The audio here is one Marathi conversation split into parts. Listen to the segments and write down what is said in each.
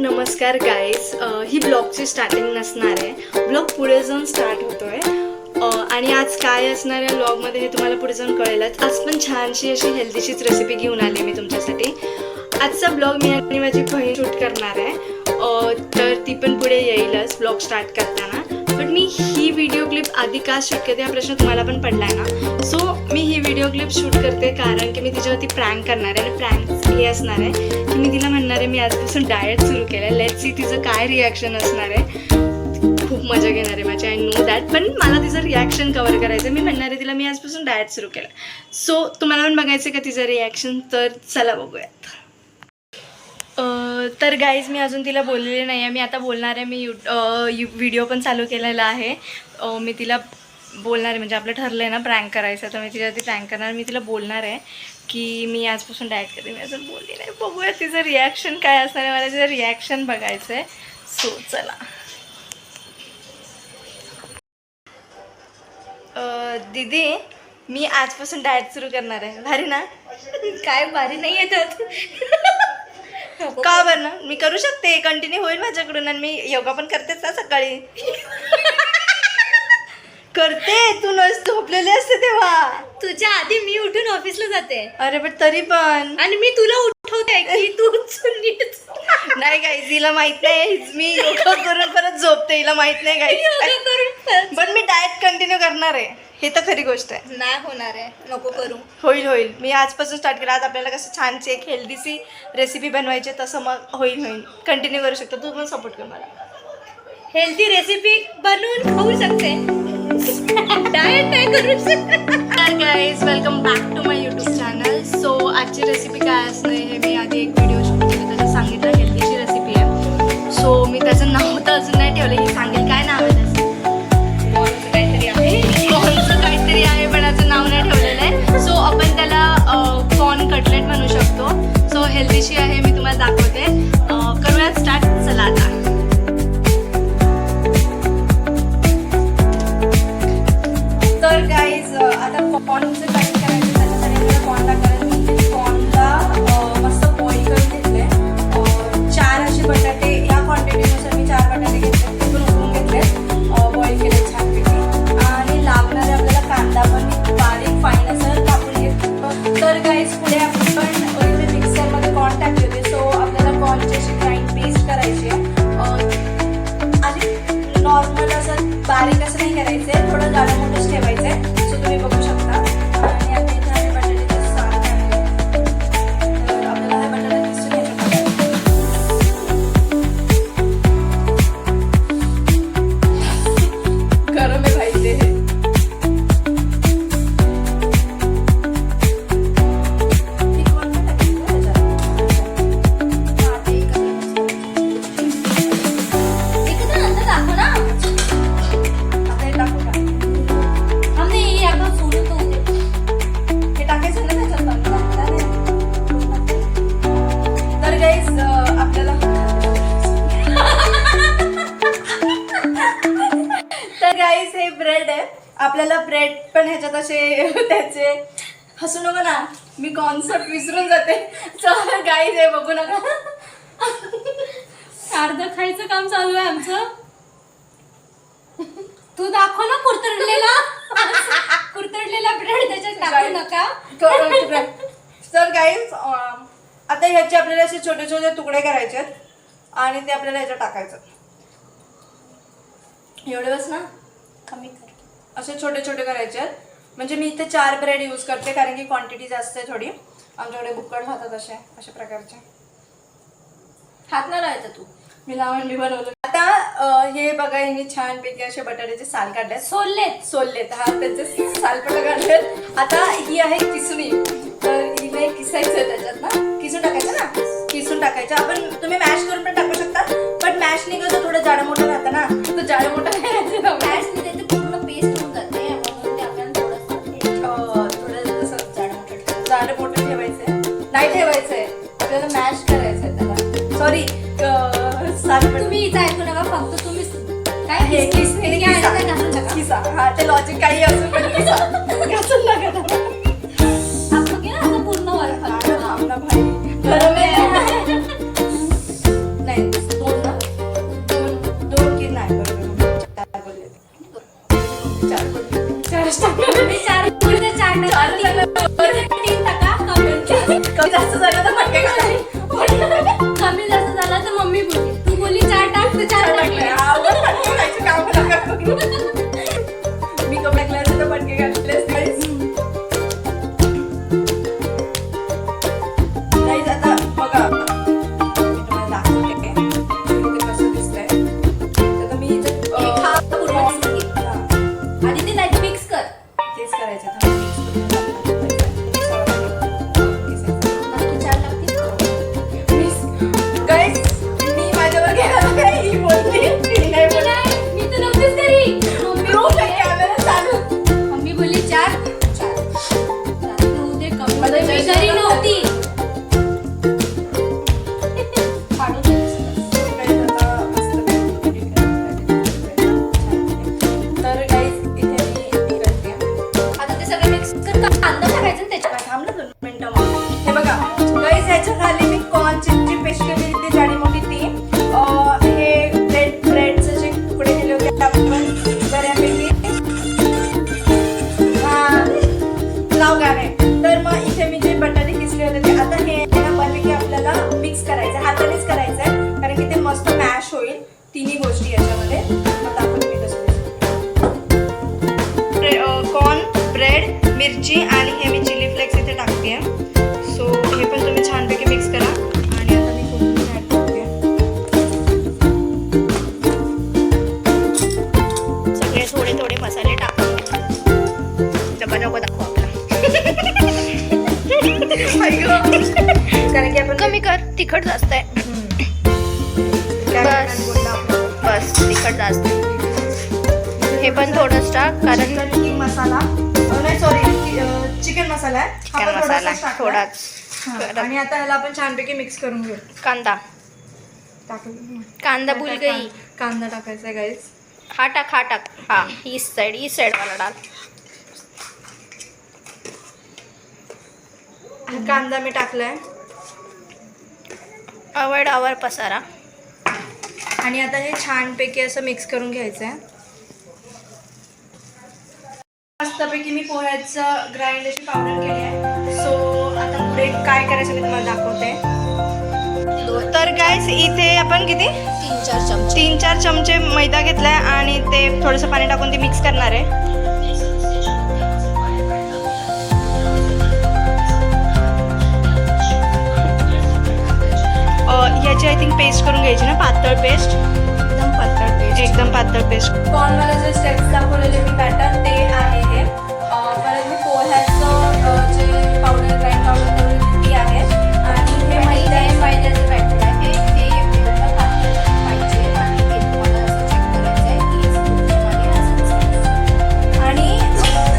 नमस्कार गाईज, ही ब्लॉगची स्टार्टिंग नसणार आहे. ब्लॉग पुढे जाऊन स्टार्ट होतोय आणि आज काय असणार आहे ब्लॉगमध्ये हे तुम्हाला पुढे जाऊन कळेलच. आज पण छानशी अशी हेल्दीशीच रेसिपी घेऊन आली मी तुमच्यासाठी. आजचा ब्लॉग मी आणि माझी बहीण शूट करणार आहे, तर ती पण पुढे येईलच ब्लॉग स्टार्ट करताना. But me he video clip आधी का शूट करते हा प्रश्न तुम्हाला पण पडला आहे ना. सो मी ही व्हिडिओ क्लिप शूट करते कारण की मी तिच्यावरती प्रँक करणार आहे. आणि प्रँक हे असणार आहे की मी तिला म्हणणार आहे मी आजपासून डाएट सुरू केलं आहे, लेट्स सी तिचं काय रिॲक्शन असणार आहे. खूप मजा घेणार आहे माझी, आय नो दॅट. पण मला तिचं रिॲक्शन कवर करायचं आहे. मी म्हणणार आहे तिला मी आजपासून डाएट सुरू केलं. सो तुम्हाला पण बघायचं आहे का तिचं रिॲक्शन, तर चला बघूयात. तर गाईज मी अजून तिला बोललेले नाही आहे. मी आता बोलणार आहे. मी व्हिडिओ पण चालू केलेला आहे. मी तिला बोलणार आहे, म्हणजे आपलं ठरलं आहे ना प्रँक करायचं, तर मी तिच्यावरती प्रँक करणार. मी तिला बोलणार आहे की मी आजपासून डाएट करते. मी अजून बोलली नाही. बघूया तिचं रिॲक्शन काय असणार आहे. मला तिचं रिॲक्शन बघायचं आहे. सो चला. दीदी मी आजपासून डाएट सुरू करणार आहे. भारी ना? काय भारी नाही येतात. का बरं ना, मी करू शकते, कंटिन्यू होईल माझ्याकडून. आणि मी योगा पण करतेच ना सकाळी. करते, तू झोपलेली असते तेव्हा. तुझ्या आधी मी उठून ऑफिसला जाते. अरे पण तरी पण. आणि मी तुला उठवते की तू नाही गाईज, हिला माहित नाही मी योगा करून परत झोपते. हिला माहित नाही गाईज. पण मी डाएट कंटिन्यू करणार आहे, हे तर खरी गोष्ट आहे. नाही होणार आहे, नको करू. होईल. मी आजपासून स्टार्ट केलं. आज आपल्याला कसं छानशी एक हेल्दीची रेसिपी बनवायची, तसं मग होईल. कंटिन्यू करू शकतो. तू पण सपोर्ट कर मला. हेल्दी रेसिपी बनवून खाऊ शकते, डाएट नाही करू शकते. Hi guys, welcome back to my YouTube channel. So आजची रेसिपी काय असणार हे मी आधी एक व्हिडिओ शूट केला, त्याच्यात सांगितलं हेल्दीची रेसिपी आहे. सो मी त्याचं नाव तर अजून नाही ठेवलं. ही सांगेल काय नाव आहे त्याचं. कॉर्नचं काहीतरी आहे पण याचं नाव नाही ठेवलेलं आहे. सो आपण त्याला कॉर्न कटलेट म्हणू शकतो. सो हेल्दीशी आहे, मी तुम्हाला दाखवते. करूयात स्टार्ट. चला आता. तर गाईज आता कॉर्नचं काय करायचं, त्याच्यासाठी आपल्याला कॉर्नला करायचं. कॉर्नला मस्त बॉईल करून घेतले. 4 असे बटाटे, या क्वांटिटीनुसार मी 4 बटाटे घेतले, ते पण उकळून घेतले, बॉईल केले छानपैकी. आणि लागणारे आपल्याला कांदा पण बारीक फाईन असं कापून घेतलं. तर गाईज पुढे आपण इथे मिक्सरमध्ये कॉर्न टाकले होते. सो आपल्याला कॉर्नची अशी ग्राइंड पेस्ट करायची आहे. आणि नॉर्मल असं बारीक असं नाही करायचं, थोडं जाडं मोठंच ठेवायचं आहे. सो तुम्ही बघू शकता. आणि आता इथे आहे बटाट्याचे साल टाकले. तर आपल्याला हा बटाटा किसून घ्यायचा. गरम आहे भाई ते. गाईस हे ब्रेड आहे. आपल्याला ब्रेड पण ह्याच्यात असे त्याचे, हसू नका ना, मी कॉन्सेप्ट विसरून जाते. तर गाईस हे बघू नका. अर्ध खायचं काम चालू आहे आमचं. तू दाखव ना कुरतडलेला ब्रेड, त्याच्यात टाकू नका. तर गाईस आता ह्याचे आपल्याला असे छोटे छोटे तुकडे करायचे आहेत आणि ते आपल्याला ह्याच्यात टाकायचं. एवढे बस ना, कमी कर. असे छोटे छोटे करायचे आहेत. म्हणजे मी इथे 4 ब्रेड यूज करते कारण की क्वांटिटी जास्त आहे थोडी. आमच्याकडे बुक्कड खातात अशा प्रकारचे. हात ना लावायचा तू. मी बनवलं. आता हे बघा, यांनी छानपैकी असे बटाट्याचे साल काढले, सोललेत. हा, त्याचे सालपट काढलेत. आता ही आहे किसणी. तर हिने किसायचं त्याच्यात ना, किसून टाकायचं ना, किसून टाकायचं. आपण तुम्ही मॅश करून पण टाकू शकता, पण मॅश नाही कसं थोडं जाडं मोठं राहतं ना, तर जाडं मोठं मॅशने त्याची पूर्ण पेस्ट होऊन जाते. म्हणून ते आपल्याला थोडं जसं जाडं मोठं ठेवायचंय, नाही ठेवायचंय, आपल्याला मॅश करायचंय त्याला. सॉरी, तुम्ही इथं ऐकू नका, फक्त तुम्ही काय किसा. हा, ते लॉजिक काही असू पण किसा घासून नका. पूर्ण वर भाई गरम आहे. नाही तिन्ही गोष्टी याच्यामध्ये. आता आपण हे कसं कॉर्न, ब्रेड, मिरची आणि हे मी चिली फ्लेक्स इथे टाकते. सो हे पण तुम्ही छानपैकी मिक्स करा. आणि आता मी कोथिंबीर ॲड करते. सगळे थोडे थोडे मसाले टाकून डबा नको दाखव आपला. कारण की आपण कमी कर, तिखट जास्त आहे. बस तिखट जास्त आहे. हे पण थोडंच टाक कारण किंग मसाला नाही सॉरी चिकन मसाला आहे. हा चिकन पण मसाला थोडासाच टाकला. थोडाच. हां, आणि आता ह्याला आपण छानपैकी मिक्स करून घेऊ. कांदा कांदा भूल गई. कांदा टाकायचा आहे गाईज. हा टाक हा इस साइड वाला डाल. कांदा मी टाकलाय आवर पसारा. आणि आता हे छानपैकी असं मिक्स करून घ्यायचं आहे. मस्तपैकी मी पोह्याचं ग्राइंड अशी पावडर केली आहे. सो आता पुढे काय करायचं मी तुम्हाला दाखवते. तर गाईस इथे आपण किती 3-4 चमचे मैदा घेतलाय आणि ते थोडंसं पाणी टाकून ते मिक्स करणार आहे. याची आय थिंक पेस्ट करून घ्यायची ना, पातळ पेस्ट. एकदम पातळ पेस्ट. कॉर्नवाला जे स्टेप्स दाखवलेले मी बॅटर ते आहे हे. परत मी पोह्याचं जे पावडर ग्राइंड पावडर ती आहे. आणि हे मैद्याचं बॅटर आहे. हे एवढं पाहिजे आणि हे तुम्हाला असं चेक करायचं आहे की आणि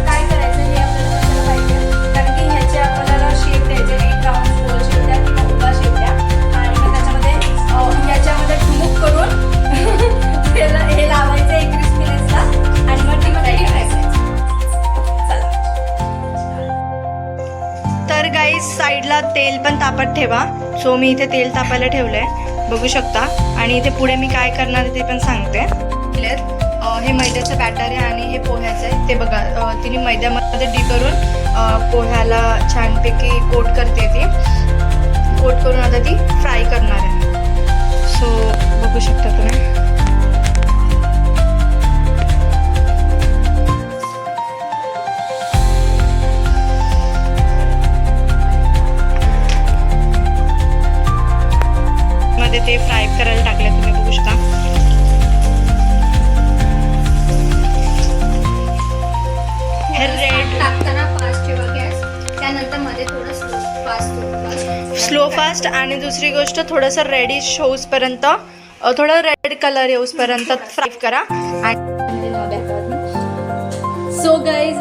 काय करायचं हे आपल्याला पाहिजे. कारण की ह्याचे आपल्याला शेप द्यायचे. एक राऊंड गोल शेप द्या किंवा उभा शेप द्या. आणि मग त्याच्यामध्ये याच्यामध्ये ठुमूक करून हे लावायचं एक क्रिस्पीनेसला आणि मग ती फ्राय करायचं. चला. तर गाईज साईडला तेल पण तापत ठेवा. सो मी इथे तेल तापायला ठेवलं आहे, बघू शकता. आणि इथे पुढे मी काय करणार आहे ते पण सांगते. हे मैद्याचं बॅटर आहे आणि हे पोह्याचं आहे. ते बघा तिने मैद्यामध्ये डीप करून पोह्याला छानपैकी कोट करते. ती कोट करून आता ती फ्राय करणार आहे. सो बघू शकता तुम्ही. मध्ये ते फ्राय करायला टाकले तुम्ही बघू शकता. हे रेड टाकताना फास्ट ठेवा गॅस. त्यानंतर मध्ये थोडं स्लो फास्ट. आणि दुसरी गोष्ट थोडंसं रेडिश होऊसपर्यंत थोडं रेड कलर येऊसपर्यंत फ्राय करा. सो गाईज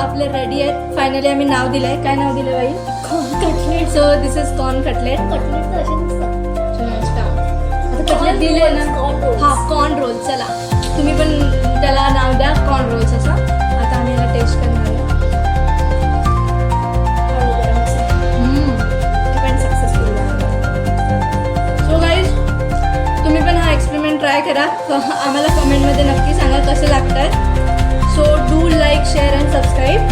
आपले रेडी आहेत. फायनली आम्ही नाव दिलं आहे. काय नाव दिलं बाई? Cutlet. So this is corn cutlet. Cutlet दिले ना. हां कॉर्न रोल. चला तुम्ही पण त्याला नाव द्या कॉर्न रोल्स असं. आता आम्ही याला टेस्ट करणार आहे. पण सक्सेसफुल झाला. सो गाईज तुम्ही पण हा एक्सपेरिमेंट ट्राय करा. आम्हाला कमेंटमध्ये नक्की सांगा कसे लागत आहेत. So do like share and subscribe.